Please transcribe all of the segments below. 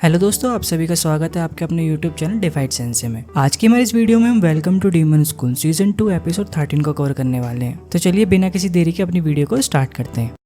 Hello दोस्तों, आप सभी का स्वागत है आपके अपने यूट्यूब चैनल डिफाइड सेंसे में। आज की हमारी इस वीडियो में हम welcome to demon school season 2 episode 13 को कवर करने वाले हैं। तो चलिए बिना किसी देरी के अपनी वीडियो को स्टार्ट करते हैं।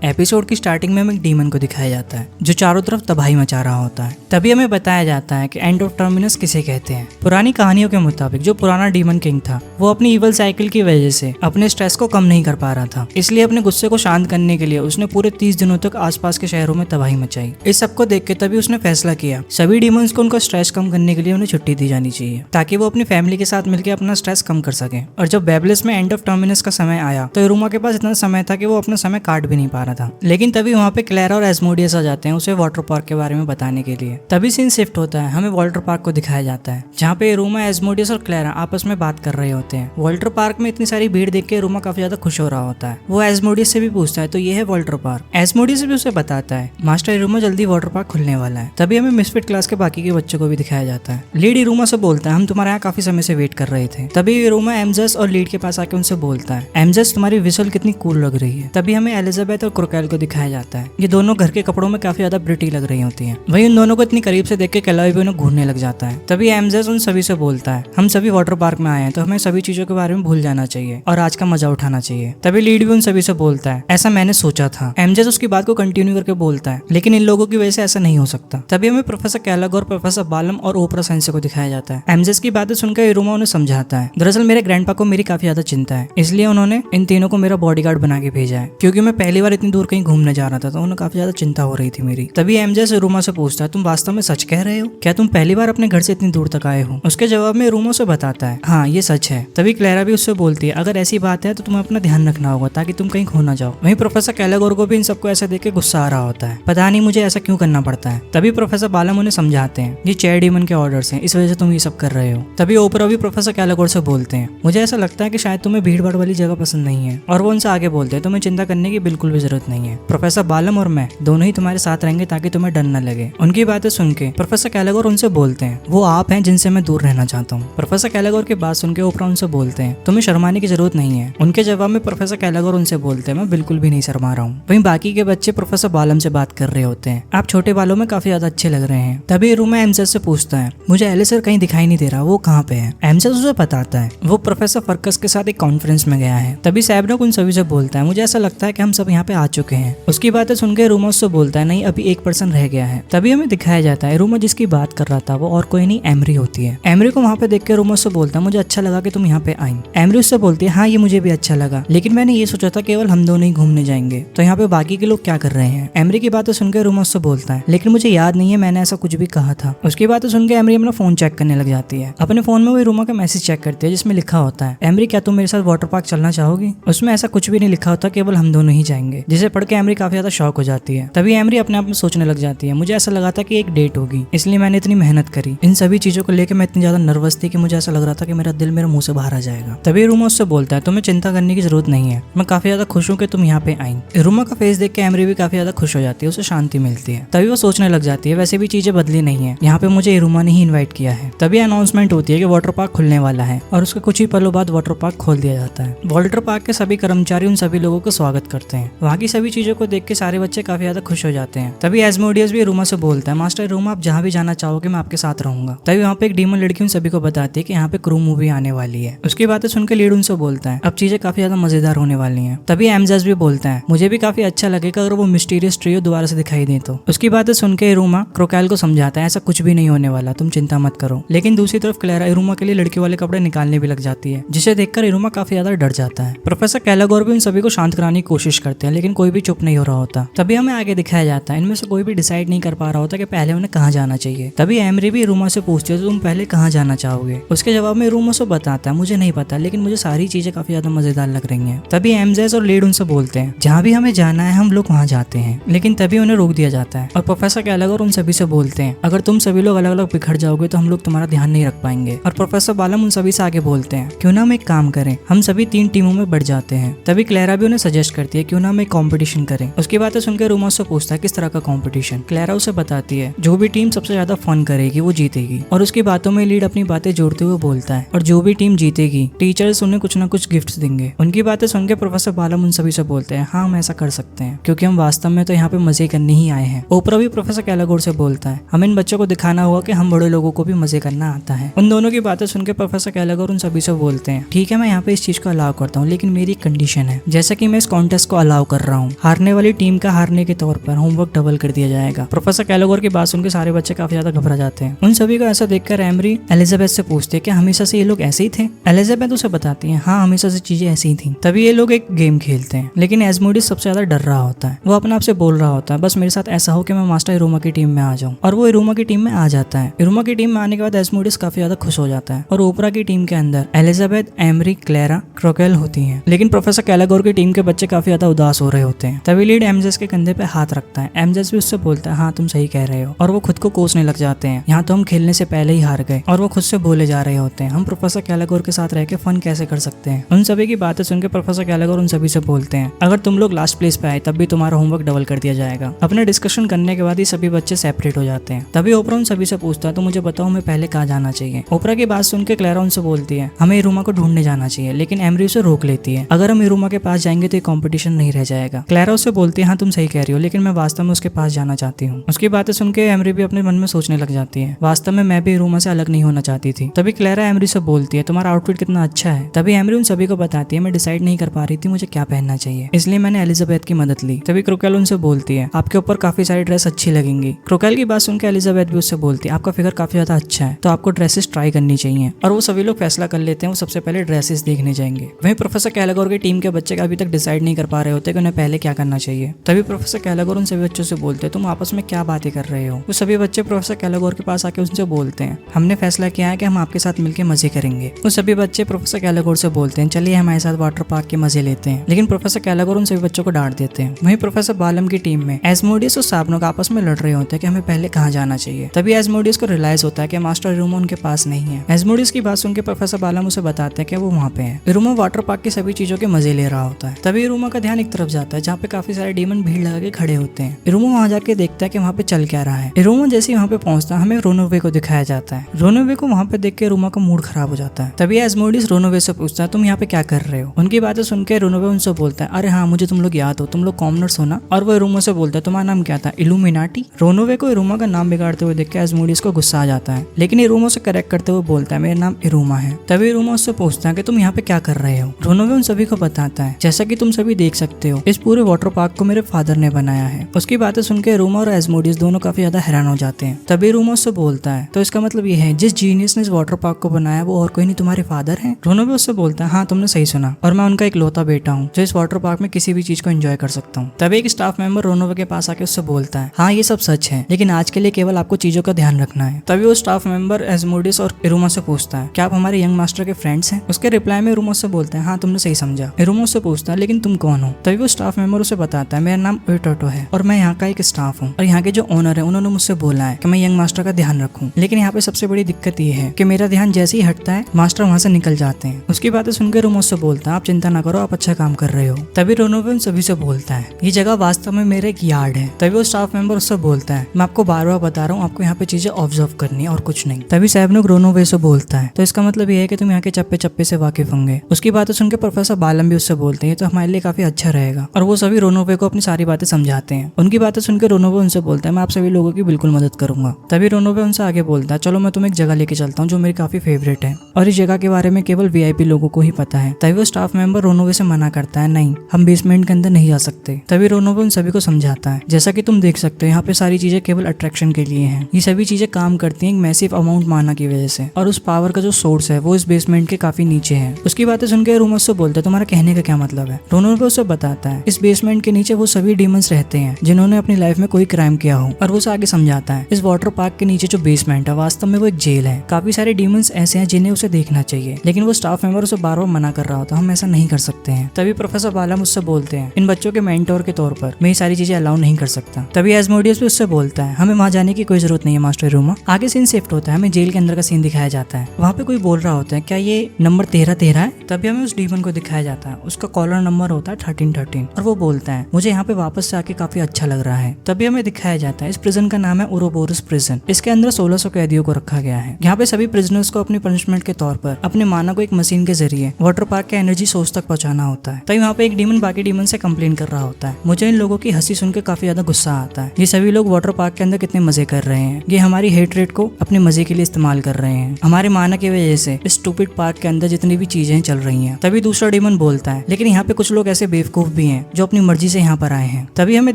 एपिसोड की स्टार्टिंग में हमें एक डीमन को दिखाया जाता है जो चारों तरफ तबाही मचा रहा होता है। तभी हमें बताया जाता है कि एंड ऑफ टर्मिनस किसे कहते हैं। पुरानी कहानियों के मुताबिक जो पुराना डीमन किंग था वो अपनी इवल साइकिल की वजह से अपने स्ट्रेस को कम नहीं कर पा रहा था, इसलिए अपने गुस्से को शांत करने के लिए उसने पूरे 30 दिनों तक आसपास के शहरों में तबाही मचाई। इस सबको देख के तभी उसने फैसला किया सभी डीमंस को उनका स्ट्रेस कम करने के लिए उन्हें छुट्टी दी जानी चाहिए ताकि वो अपनी फैमिली के साथ मिलकर अपना स्ट्रेस कम कर सके। और जब बेबलिस में एंड ऑफ टर्मिनस का समय आया तो इरुमा के पास इतना समय था कि वो अपना समय काट भी नहीं पा रहा था। लेकिन तभी वहाँ पे क्लैरा और एस्मोडियस आ जाते हैं उसे वाटर पार्क के बारे में बताने के लिए। तभी सीन शिफ्ट होता है, हमें वाटर पार्क को दिखाया जाता है जहाँ पे इरुमा, एस्मोडियस और क्लैरा आपस में बात कर रहे होते हैं। वाटर पार्क में इतनी सारी भीड़ देख के इरुमा काफी ज्यादा खुश हो रहा होता है। वो एस्मोडियस से भी पूछता है तो ये है वाटर पार्क। एस्मोडियस भी उसे बताता है मास्टर इरुमा जल्दी वाटर पार्क खुलने वाला है। तभी हमें मिसफिट क्लास के बाकी के बच्चों को भी दिखाया जाता है। लीड इरुमा से बोलता है हम तुम्हारे यहाँ काफी समय से वेट कर रहे थे। तभी इरुमा एमजस और लीड के पास आके उनसे बोलता है एमजस तुम्हारी विसल कितनी कूल लग रही है। तभी हमें एलिजाबेथ और क्रोकैल को दिखाया जाता है। ये दोनों घर के कपड़ों में काफी ज्यादा प्रिटी लग रही होती हैं। वहीं उन दोनों को इतनी करीब से देख के कैलोई भी उन्हें घूरने लग जाता है। तभी एमजेस उन सभी से बोलता है हम सभी वाटर पार्क में आए हैं तो हमें सभी चीजों के बारे में भूल जाना चाहिए और आज का मजा उठाना चाहिए। तभी लीड भी उन सभी से बोलता है ऐसा मैंने सोचा था। एमजेस उसकी बात को कंटिन्यू करके बोलता है लेकिन इन लोगों की वजह से ऐसा नहीं हो सकता। तभी हमें प्रोफेसर कैलग और प्रोफेसर बालम और ओपरा सेंसे को दिखाया जाता है। एमजेस की बातें सुनकर इरुमा उन्हें समझाता है दरअसल मेरे ग्रैंडपा को मेरी काफी ज्यादा चिंता है, इसलिए उन्होंने इन तीनों को मेरा बॉडीगार्ड बना के भेजा है क्योंकि मैं पहली बार इतनी दूर कहीं घूमने जा रहा था तो उन्हें काफी ज्यादा चिंता हो रही थी मेरी। तभी एमजेस इरुमा से पूछता है तुम वास्तव में सच कह रहे हो? क्या तुम पहली बार अपने घर से इतनी दूर तक आए हो? उसके जवाब में इरुमा से बताता है हाँ ये सच है। तभी क्लैरा भी उससे बोलती है अगर ऐसी बात है तो तुम्हें अपना ध्यान रखना होगा ताकि तुम कहीं खो ना जाओ। वहीं प्रोफेसर कैलागोर को भी इन सबको ऐसा देख के गुस्सा आ रहा होता है, पता नहीं मुझे ऐसा क्यों करना पड़ता है। तभी प्रोफेसर बालम उन्हें समझाते हैं ये चेयर डीमन के ऑर्डर्स हैं, इस वजह से तुम ये सब कर रहे हो। तभी ओपरा भी प्रोफेसर कैलागोर से बोलते हैं मुझे ऐसा लगता है कि शायद तुम्हें भीड़ भाड़ वाली जगह पसंद नहीं है। और वो उनसे आगे बोलते हैं तुम्हें चिंता करने की बिल्कुल भी जरूरत नहीं है, प्रोफेसर बालम और मैं दोनों ही तुम्हारे साथ रहेंगे ताकि तुम्हें डर न लगे। उनकी बातें सुन के प्रोफेसर कैलागोर उनसे बोलते हैं वो आप हैं जिनसे मैं दूर रहना चाहता हूँ। प्रोफेसर कैलागोर की बात सुन के ओपरा उनसे बोलते हैं तुम्हें शर्माने की जरूरत नहीं है। उनके जवाब में प्रोफेसर कैलागोर उनसे बोलते हैं मैं बिल्कुल भी नहीं शर्मा रहा हूँ। वहीं बाकी के बच्चे प्रोफेसर बालम से बात कर रहे होते हैं आप छोटे बालों में काफी ज्यादा अच्छे लग रहे हैं। तभी इरुमा एमजेस से पूछता है मुझे एलिसर कहीं दिखाई नहीं दे रहा, वो कहाँ पे है? एमजेस उसे बताता है वो प्रोफेसर फर्कस के साथ एक कॉन्फ्रेंस में गया है। तभी सैबनक उन सभी से बोलता है मुझे ऐसा लगता है कि हम सब यहाँ पे आ चुके हैं। उसकी बातें सुनकर इरुमा उससे बोलता है नहीं अभी एक पर्सन रह गया है। तभी हमें दिखाया जाता है इरुमा जिसकी बात कर रहा था वो और कोई नहीं एमरी होती है। एमरी को वहाँ पे देख के इरुमा उससे बोलता है मुझे अच्छा लगा कि तुम यहाँ पे आई। एमरी उससे बोलती है हाँ ये मुझे भी अच्छा लगा लेकिन मैंने ये सोचा था केवल हम दोनों ही घूमने जाएंगे तो यहाँ पे बाकी के लोग क्या कर रहे हैं? एमरी की बातें सुनकर इरुमा उससे बोलता है लेकिन मुझे याद नहीं है मैंने ऐसा कुछ भी कहा था। उसकी बातें सुनकर एमरी अपना फोन चेक करने लग जाती है। अपने फोन में वो इरुमा का मैसेज चेक करती है जिसमें लिखा होता है एमरी क्या तुम मेरे साथ वाटर पार्क चलना चाहोगी? उसमें ऐसा कुछ भी नहीं लिखा होता, केवल हम दोनों ही जाएंगे, जिसे पढ़ के एमरी काफी ज्यादा शॉक हो जाती है। तभी एमरी अपने आप में सोचने लग जाती है मुझे ऐसा लगा था कि एक डेट होगी इसलिए मैंने इतनी मेहनत करी। इन सभी चीजों को लेकर मैं इतनी ज्यादा नर्वस थी कि मुझे ऐसा लग रहा था कि मेरा दिल मेरे मुंह से बाहर आ जाएगा। तभी इरुमा उससे बोलता है तुम्हें चिंता करने की जरूरत नहीं है, मैं काफी ज्यादा खुश हूँ कि तुम यहाँ पे आई। इरुमा का फेस देख के एमरी भी काफी ज्यादा खुश हो जाती है, उसे शांति मिलती है। तभी वो सोचने लग जाती है वैसे भी चीजें बदली नहीं है, यहाँ पे मुझे इरुमा ने ही इन्वाइट किया है। तभी अनाउंसमेंट होती है कि वाटर पार्क खुलने वाला है और उसके कुछ ही पलों बाद वाटर पार्क खोल दिया जाता है। वाटर पार्क के सभी कर्मचारी उन सभी लोगों को स्वागत करते हैं। वहाँ की सभी चीजों को देख के सारे बच्चे काफी ज्यादा खुश हो जाते हैं। तभी एस्मोडियस भी इरुमा से बोलता है मास्टर इरुमा आप जहाँ भी जाना चाहोगे मैं आपके साथ रहूंगा। तभी वहाँ पे एक डीमन लड़की उन सभी को बताती है कि यहाँ पे क्रू मूवी आने वाली है। उसकी बातें सुनकर लीड उनसे बोलता है अब चीजें काफी ज्यादा मजेदार होने वाली हैं। तभी एमजेस भी बोलता है मुझे भी काफी अच्छा लगेगा अगर वो मिस्टीरियस ट्रियो दोबारा से दिखाई दे तो। उसकी बातें सुनकर इरुमा क्रोकैल को समझाता है ऐसा कुछ भी नहीं होने वाला, तुम चिंता मत करो। लेकिन दूसरी तरफ क्लैरा इरुमा के लिए लड़की वाले कपड़े निकालने भी लग जाती है जिसे देखकर इरुमा काफी ज्यादा डर जाता है। प्रोफेसर कैलागोर भी उन सभी को शांत कराने की कोशिश करते हैं लेकिन कोई भी चुप नहीं हो रहा होता। तभी हमें आगे दिखाया जाता है इनमें से कोई भी डिसाइड नहीं कर पा रहा होता कि पहले उन्हें कहाँ जाना चाहिए। तभी एमरी भी इरुमा से पूछती है तुम पहले कहाँ जाना चाहोगे? उसके जवाब में इरुमा से बताता है मुझे नहीं पता लेकिन मुझे सारी चीजें काफी ज्यादा मजेदार लग रही हैं। तभी एमजेस और लीड उनसे बोलते हैं जहाँ भी हमें जाना है हम लोग वहाँ जाते हैं। लेकिन तभी उन्हें रोक दिया जाता है और प्रोफेसर कैलागोर उन सभी से बोलते हैं अगर तुम सभी लोग अलग अलग बिखर जाओगे तो हम लोग तुम्हारा ध्यान नहीं रख पाएंगे। और प्रोफेसर बालम उन सभी से आगे बोलते हैं क्यों ना हम एक काम करें, हम सभी 3 टीमों में बढ़ जाते हैं। तभी क्लैरा भी उन्हें सजेस्ट करती है क्यों ना हम एक कंपटीशन करें। उसकी बातें सुनकर रूमा उससे पूछता है किस तरह का कंपटीशन। क्लैरा उसे बताती है जो भी टीम सबसे ज्यादा फन करेगी वो जीतेगी। और उसकी बातों में लीड अपनी बातें जोड़ते हुए बोलता है और जो भी टीम जीतेगी टीचर्स उन्हें कुछ ना कुछ गिफ्ट्स देंगे। उनकी बातें सुनकर प्रोफेसर बालम उन सभी से बोलते हैं हाँ हम ऐसा कर सकते हैं क्योंकि हम वास्तव में तो यहाँ पे मजे करने ही आए हैं। ओपरा भी प्रोफेसर कैलागोर से बोलता है हमें इन बच्चों को दिखाना होगा कि हम बड़े लोगों को भी मजे करना आता है। उन दोनों की बातें सुनकर प्रोफेसर कैलागोर उन सभी से बोलते हैं ठीक है मैं यहाँ पे इस चीज को अलाउ करता हूँ लेकिन मेरी कंडीशन है जैसा कि मैं इस कॉन्टेस्ट को अलाउ कर रहा हूँ हारने वाली टीम का हारने के तौर पर होमवर्क डबल कर दिया जाएगा। प्रोफेसर कैलागोर की बात सुनकर सारे बच्चे काफी ज्यादा घबरा जाते हैं। उन सभी को ऐसा देखकर एमरी एलिजाबेथ से पूछते हैं कि हमेशा से ये लोग ऐसे ही थे। एलिजाबेथ उसे बताती है हाँ हमेशा से चीजें ऐसी ही थी। तभी ये लोग एक गेम खेलते हैं लेकिन एस्मोडिस सबसे ज्यादा डर रहा होता है। वो अपने आप से बोल रहा होता है बस मेरे साथ ऐसा हो कि मैं मास्टर इरूमा की टीम में आ जाऊं। और वो इरूमा की टीम में आ जाता है। इरूमा की टीम में आने के बाद एस्मोडिस काफी ज्यादा खुश हो जाता है और ओपरा की टीम के अंदर एलिजाबेथ, एमरी, क्लैरा, क्रोकेल होती हैं। लेकिन प्रोफेसर कैलागोर की टीम के बच्चे काफी ज्यादा उदास हो रहे होते हैं। तभी लीड एमजेस के कंधे पे हाथ रखता है। एमजेस भी उससे बोलता है हाँ तुम सही कह रहे हो और वो खुद को कोसने लग जाते हैं यहाँ तो हम खेलने से पहले ही हार गए। और वो खुद से बोले जा रहे होते हैं हम प्रोफेसर कैलागोर के साथ रह के फन कैसे कर सकते हैं। उन सभी की बातें सुनकर प्रोफेसर कैलागोर उन सभी से बोलते हैं अगर तुम लोग लास्ट प्लेस पे आए तब भी तुम्हारा होमवर्क डबल कर दिया जाएगा। अपने डिस्कशन करने के बाद ही सभी बच्चे सेपरेट हो जाते हैं। तभी ओपरा उन सभी से पूछता है तो मुझे बताओ मैं पहले कहाँ जाना चाहिए। ओपरा की बात सुनकर क्लैरा उनसे बोलती है हमें इरूमा को ढूंढने जाना चाहिए लेकिन एमरी उसे रोक लेती है अगर हम इरूमा के पास जाएंगे तो ये कॉम्पिटिशन नहीं रह जाएगा। क्लैरा उससे बोलती है हाँ तुम सही कह रही हो लेकिन मैं वास्तव में उसके पास जाना चाहती हूँ। उसकी बातें सुनकर एमरी भी अपने मन में सोचने लग जाती है वास्तव में मैं भी इरूमा से अलग नहीं होना चाहती थी। तभी क्लैरा एमरी से बोलती है तुम्हारा आउटफिट कितना अच्छा है। तभी एमरी उन सभी को बताती है मैं डिसाइड नहीं कर पा रही थी मुझे क्या पहनना चाहिए इसलिए मैंने एलिजाबेथ की मदद ली। तभी क्रोकेल उनसे बोलती है आपके ऊपर काफी सारी ड्रेस अच्छी लगेंगी। क्रोकेल की बात सुनकर एलिजाबेथ भी उससे बोलती है आपका फिगर काफी ज्यादा अच्छा है तो आपको ड्रेसेस ट्राई करनी चाहिए। और वो सभी लोग फैसला कर लेते हैं वो सबसे पहले ड्रेसेस देखने जाएंगे। वहीं प्रोफेसर कैलागोर की टीम के बच्चे अभी तक डिसाइड नहीं कर पा रहे होते कि उन्हें पहले क्या करना चाहिए। तभी प्रोफेसर कैलागोर उन सभी बच्चों से बोलते हैं तुम आपस में क्या बातें कर रहे हो। वो सभी बच्चे प्रोफेसर कैलागोर के पास आके उनसे बोलते हैं हमने फैसला किया है कि हम आपके साथ मिलकर मजे करेंगे। वो सभी बच्चे प्रोफेसर कैलागोर से बोलते हैं चलिए हमारे साथ वाटर पार्क के मजे लेते हैं। लेकिन प्रोफेसर कैलागोर उन सभी बच्चों को डांट देते हैं। वहीं प्रोफेसर बालम की टीम में एस्मोडियस और साबनोक आपस में लड़ रहे होते हैं कि हमें पहले कहाँ जाना चाहिए। तभी एस्मोडियस को रियलाइज होता है कि मास्टर इरूमा उनके पास नहीं है। एस्मोडियस की बात सुनकर प्रोफेसर बालम उसे बताते हैं कि वो वहाँ पे है। इरूमा वाटर पार्क की सभी चीजों के मजे ले रहा होता है। तभी इरूमा का ध्यान एक तरफ जाता है जहाँ पे काफी सारे डीमन भीड़ लगा के खड़े होते हैं। इरूमा वहाँ जाके देखता है कि वहाँ पे चल क्या रहा है। इरूमा जैसे ही वहाँ पे पहुंचता है हमें रोनोवे को दिखाया जाता है। रोनोवे को वहाँ पे देख के इरूमा का मूड खराब हो जाता है। तभी एस्मोडियस रोनोवे से पूछता है तुम यहाँ पे क्या कर रहे हो। उनकी बातें सुनकर रोनोवे उनसे बोलता है अरे हाँ मुझे तुम लोग याद हो तुम लोग कॉमनर्स हो ना। और वो इरूमा से बोलता है तुम्हारा नाम क्या था इल्यूमिनाटी। रोनोवे को इरूमा का नाम बिगाड़ते हुए देख के एस्मोडियस को गुस्सा आ जाता है लेकिन इरूमा से करेक्ट करते हुए बोलता है मेरा नाम इरूमा है। तभी इरूमा उससे पूछता है कि तुम यहाँ पे क्या कर रहे हो। रोनोवे उन सभी को बताता है जैसा कि तुम सभी देख सकते हो इस पूरे वाटर पार्क को मेरे फादर ने बनाया है। उसकी बातें सुनकर इरूमा और एस्मोडियस दोनों काफी ज्यादा हैरान हो जाते हैं। तभी इरूमा उससे बोलता है तो इसका मतलब ये है जिस जीनियस ने इस वाटर पार्क को बनाया वो और कोई नहीं तुम्हारे फादर है। रोनोवे उससे बोलता है हाँ तुमने सही सुना और मैं उनका एक लौता बेटा हूँ जो इस वाटर पार्क में किसी भी चीज को एंजॉय कर सकता हूँ। तभी एक स्टाफ मेंबर रोनोवे के पास आके उससे बोलता है हाँ ये सब सच है लेकिन आज के लिए केवल आपको चीजों का ध्यान रखना है। तभी वो स्टाफ मेंबर एस्मोडियस और इरूमा से पूछता है क्या आप हमारे यंग मास्टर के फ्रेंड्स हैं। उसके रिप्लाई में इरूमा से बोलता है हाँ तुमने सही समझा। इरूमा उससे पूछता है लेकिन तुम कौन हो। तभी वो स्टाफ मेंबर उसे बताता है मेरा नाम ओटोटो है और मैं यहाँ का एक स्टाफ हूँ और यहाँ के जो ओनर है उन्होंने मुझसे बोला है कि मैं यंग मास्टर का ध्यान रखूँ। लेकिन यहाँ पे सबसे बड़ी दिक्कत ये है कि मेरा ध्यान जैसे ही हटता है मास्टर वहाँ से निकल जाते हैं। उसकी बातें सुनकर इरूमा उससे बोलता है आप चिंता ना करो आप अच्छा काम कर रहे हो। तभी रोनोवे उन सभी से बोलता है ये जगह वास्तव में मेरा एक यार्ड है। तभी वो स्टाफ मेंबर उससे बोलता है मैं आपको बार बार बता रहा हूँ आपको यहाँ पे चीजें ऑब्जर्व करनी है और कुछ नहीं। तभी सैबनोक रोनोवे से बोलता है तो इसका मतलब ये है कि तुम यहाँ के चप्पे चप्पे से वाकिफ होंगे। उसकी बातें सुनकर प्रोफेसर बालम भी उससे बोलते हैं तो हमारे लिए काफी अच्छा रहेगा और वो सभी रोनोवे को अपनी सारी बातें समझाते हैं। उनकी बातें सुनकर रोनोवे उनसे बोलता है मैं आप सभी लोगों की बिल्कुल मदद करूंगा। तभी रोनोवे उनसे आगे बोलता है चलो मैं तुम्हें एक जगह लेके चलता हूँ जो मेरी काफी फेवरेट है और इस जगह के बारे में केवल VIP लोगों को ही पता है। तभी वो स्टाफ मेंबर रोनोवे से मना करता है नहीं हम बेसमेंट के अंदर नहीं जा सकते। तभी रोनोवे उन सभी को समझाता है जैसा कि तुम देख सकते हो यहाँ पे सारी चीजें केवल अट्रैक्शन के लिए हैं। ये सभी चीजें काम करती हैं एक मैसिव अमाउंट माना की वजह से और उस पावर का जो सोर्स है वो इस बेसमेंट के काफी नीचे है। उसकी बातें सुनकर इरूमा उससे बोलता है तुम्हारा कहने का क्या मतलब है। रोनोवे उससे बताता है इस बेसमेंट के नीचे वो सभी डीमंस रहते हैं जिन्होंने अपनी लाइफ में कोई क्राइम किया हो। और वो उसे आगे समझाता है इस वाटर पार्क के नीचे जो बेसमेंट है वास्तव में वो एक जेल है। काफी सारे डीमंस ऐसे हैं जिन्हें उसे देखना चाहिए लेकिन वो स्टाफ मेंबर उसे बार बार मना कर रहा होता हम ऐसा नहीं कर सकते हैं। तभी प्रोफेसर बालम उससे बोलते हैं इन बच्चों के मेंटोर के तौर पर मैं ये सारी चीजें अलाउ नहीं कर सकता। तभी एस्मोडियस भी उससे बोलता है हमें वहाँ जाने की कोई जरूरत नहीं है मास्टर इरूमा। आगे सीन शिफ्ट होता है हमें जेल के अंदर का सीन दिखाया जाता है। वहाँ पे कोई बोल रहा होता है क्या ये नंबर 13 है। तभी हमें उस डीमन को दिखाया जाता है उसका कॉलर नंबर होता है 1313 और वो बोलता है मुझे यहाँ पे वापस से आके काफी अच्छा लग रहा है। तभी हमें दिखाया जाता है इस प्रिजन का नाम है उरोबोरस प्रिजन। इसके अंदर 1600 कैदियों को रखा गया है। यहाँ पे सभी प्रिजनर्स को अपनी पनिशमेंट के तौर पर अपने माना को एक मशीन के जरिए वाटर पार्क के एनर्जी सोर्स तक पहुंचाना होता है। तभी वहाँ पे एक डीमन बाकी डीमन से कंप्लेन कर रहा होता है। मुझे इन लोगों की हंसी सुन के काफी ज्यादा गुस्सा आता है। ये सभी लोग वाटर पार्क के अंदर कितने मजे कर रहे हैं। ये हमारी हेट रेट को अपने मजे के लिए इस्तेमाल कर रहे हैं। हमारे माना की वजह से इस स्टूपिड पार्क के अंदर जितनी भी चीजें चल रही हैं। तभी दूसरा डीमन बोलता है लेकिन यहाँ पे कुछ लोग ऐसे बेवकूफ भी हैं जो अपनी मर्जी से यहाँ पर आए हैं। तभी हमें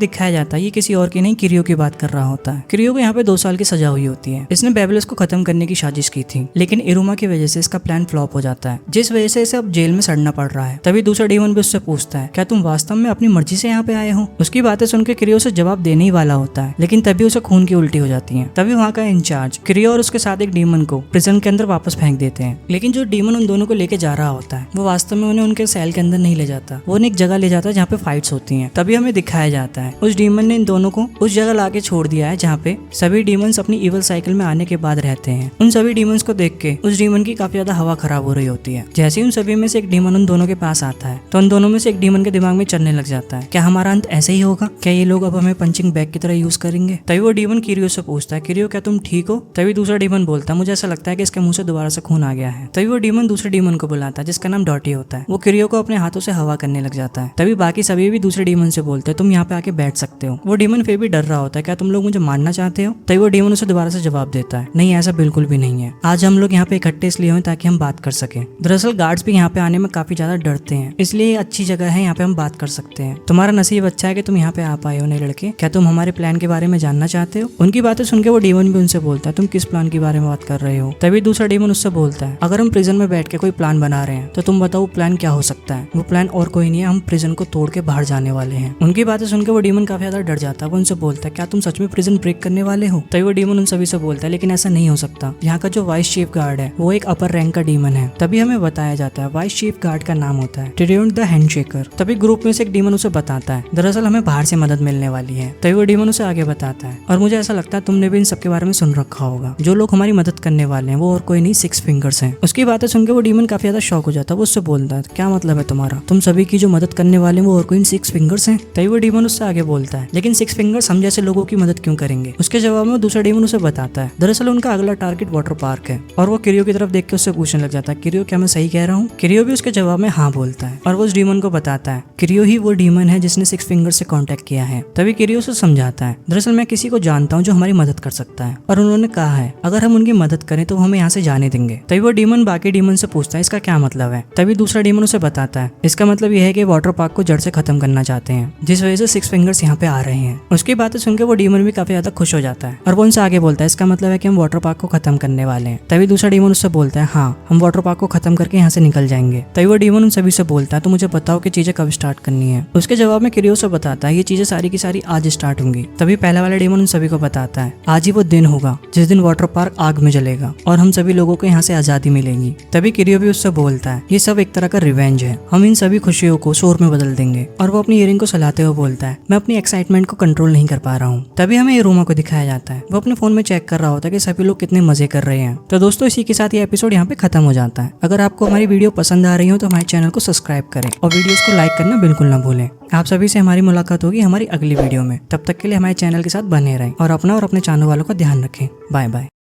दिखाया जाता है ये किसी और की नहीं किरियो की बात कर रहा होता है। किरियो को यहाँ पे 2 साल की सजा हुई होती है। इसने बेबलस को खत्म करने की साजिश की थी लेकिन इरुमा की वजह से इसका प्लान फ्लॉप हो जाता है, जिस वजह से इसे अब जेल में सड़ना पड़ रहा है। तभी दूसरा डीमन भी उससे पूछता है क्या तुम वास्तव में अपनी मर्जी से यहाँ पे आए हो। उसकी बातें सुनकर किरियो से जवाब देने ही वाला होता है लेकिन तभी उसे खून की उल्टी हो जाती है। तभी वहाँ का इंचार्ज किरियो और उसके साथ एक डीमन को प्रिजन के अंदर वापस फेंक देते हैं। लेकिन जो डीमन उन दोनों को लेके जा रहा होता है वो वास्तव में उन्हें उनके सेल के अंदर नहीं ले जाता, वो उन्हें एक जगह ले जाता है जहाँ पे फाइट्स होती हैं। तभी हमें दिखाया जाता है उस डीमन ने इन दोनों को उस जगह लाके छोड़ दिया है जहाँ पे सभी डीमंस अपनी इवल साइकिल में आने के बाद रहते हैं। उन सभी डीमंस को देख के उस डीमन की काफी ज्यादा हवा खराब हो रही होती है। जैसे ही उन सभी में से एक डीमन उन दोनों के पास आता है तो उन दोनों में से एक डीमन के दिमाग में चलने लग जाता है क्या हमारा अंत ऐसे ही होगा, क्या ये लोग अब हमें पंचिंग बैग की तरह यूज करेंगे। तभी वो डीमन किरियो से पूछता है किरियो क्या तुम ठीक हो। तभी दूसरा डीमन बोलता है मुझे ऐसा लगता है कि इसके मुंह से दोबारा से खून आ गया है। तभी वो डीमन दूसरे डीमन को बुलाता है जिसका नाम डॉटी होता है। वो किरियो को अपने हाथों से हवा करने लग जाता है। तभी बाकी सभी भी दूसरे डीमन से बोलते हैं तुम यहाँ पे आके बैठ सकते हो। वो डीमन फिर भी डर रहा होता है क्या तुम लोग मुझे मारना चाहते हो। तभी वो डीमन उसे दोबारा से जवाब देता है नहीं ऐसा बिल्कुल भी नहीं है, आज हम लोग यहाँ पे इकट्ठे इसलिए हुए ताकि हम बात कर सके। दरअसल गार्ड्स भी यहाँ पे आने में काफी ज्यादा डरते हैं, इसलिए अच्छी जगह है यहाँ पे हम बात कर सकते हैं। तुम्हारा नसीब अच्छा है कि तुम यहाँ पे आ पाए हो नए लड़के, क्या तुम हमारे प्लान के बारे में जानना चाहते हो। उनकी बातें सुनकर वो डीमन भी उनसे बोलता है तुम किस प्लान के बारे में बात कर रहे हो। तभी दूसरा डीमन उससे बोलता है अगर हम प्रिजन में बैठ के कोई प्लान बना रहे हैं तो तुम बताओ प्लान क्या हो सकता है। वो प्लान और कोई नहीं है, हम प्रिजन को तोड़ के बाहर जाने वाले हैं। उनकी बातें सुनकर वो डीमन काफी ज्यादा डर जाता है। वो उनसे बोलता है क्या तुम सच में प्रिजन ब्रेक करने वाले हो। तभी वो डीमन उन सभी से बोलता है लेकिन ऐसा नहीं हो सकता, यहाँ का जो वाइस चीफ गार्ड है वो एक अपर रैंक का डीमन है। तभी हमें बताया जाता है वाइस चीफ गार्ड का नाम होता है टिरियन द हैंडशेकर। तभी ग्रुप में से एक डीमन उसे बताता है दरअसल हमें बाहर से मदद मिलने वाली है। तभी वो डीमन उसे आगे बताता है और मुझे ऐसा लगता है तुमने भी इन सबके बारे में सुन रखा होगा। जो लोग हमारी मदद करने वाले हैं वो और कोई नहीं 6 फिंगर्स हैं। उसकी बातें सुनकर वो डीमन काफी ज्यादा शॉक हो जाता है। वो उससे बोलता है क्या मतलब है तुम्हारा, तुम सभी की जो मदद करने वाले हैं वो और कोई 6 फिंगर्स हैं। तभी वो डीमन उससे आगे बोलता है लेकिन 6 फिंगर्स हम जैसे लोगों की मदद क्यों करेंगे। उसके जवाब में दूसरा डीमन उसे बताता है दरअसल उनका अगला टारगेट वाटर पार्क है। और वो किरियो की तरफ देख के उससे पूछने लग जाता है किरियो क्या मैं सही कह रहा हूँ। किरियो भी उसके जवाब में हाँ बोलता है और वो उस डीमन को बताता है किरियो ही वो डीमन है जिसने 6 फिंगर से कांटेक्ट किया है। तभी किरियो उसे समझाता है दरअसल मैं किसी को जानता हूँ जो हमारी मदद कर सकता है और उन्होंने कहा है अगर हम उनकी मदद करें तो हमें यहाँ से जाने देंगे। तभी वो डीमन बाकी डीमन से पूछता है इसका क्या मतलब है। तभी दूसरा डीमन उसे बताता है इसका मतलब यह है कि वाटर पार्क को जड़ से खत्म करना चाहते हैं जिस वजह से 6 फिंगर्स यहाँ पे आ रहे हैं। उसकी बातें सुनकर वो डीमन भी काफी ज्यादा खुश हो जाता है और वो उनसे आगे बोलता है इसका मतलब है कि हम वाटर पार्क को खत्म करने वाले हैं। तभी दूसरा डीमन उससे बोलता है हाँ हम वाटर पार्क को खत्म करके यहाँ से निकल जाएंगे। तभी वो डीमन उन सभी से बोलता है तो मुझे बताओ कि चीजें कब स्टार्ट करनी है। उसके जवाब में किरियो से बताता है ये चीजें सारी की सारी आज स्टार्ट होंगी। तभी पहले वाला डीमन उन सभी को बताता है आज ही वो दिन होगा जिस दिन वाटर पार्क आग में जलेगा और हम सभी लोगों को यहाँ से आजादी मिलेगी। तभी किरियो भी उससे बोलता है ये सब एक तरह का रिवेंज है, हम इन सभी खुशियों को शोर में बदल देंगे। और वो अपनी इयरिंग को सलाते हुए बोलता है मैं अपनी एक्साइटमेंट को कंट्रोल नहीं कर पा रहा हूँ। तभी हमें इरुमा को दिखाया जाता है वो अपने फोन में चेक कर रहा होता है कि सभी लोग कितने मजे कर रहे हैं। तो दोस्तों इसी के साथ ये एपिसोड यहाँ पे खत्म हो जाता है। अगर आपको हमारी वीडियो पसंद आ रही हो तो हमारे चैनल को सब्सक्राइब करें और वीडियोस को लाइक करना बिल्कुल ना भूलें। आप सभी से हमारी मुलाकात होगी हमारी अगली वीडियो में। तब तक के लिए हमारे चैनल के साथ बने रहें और अपना और अपने चाहने वालों का ध्यान रखें। Bye bye.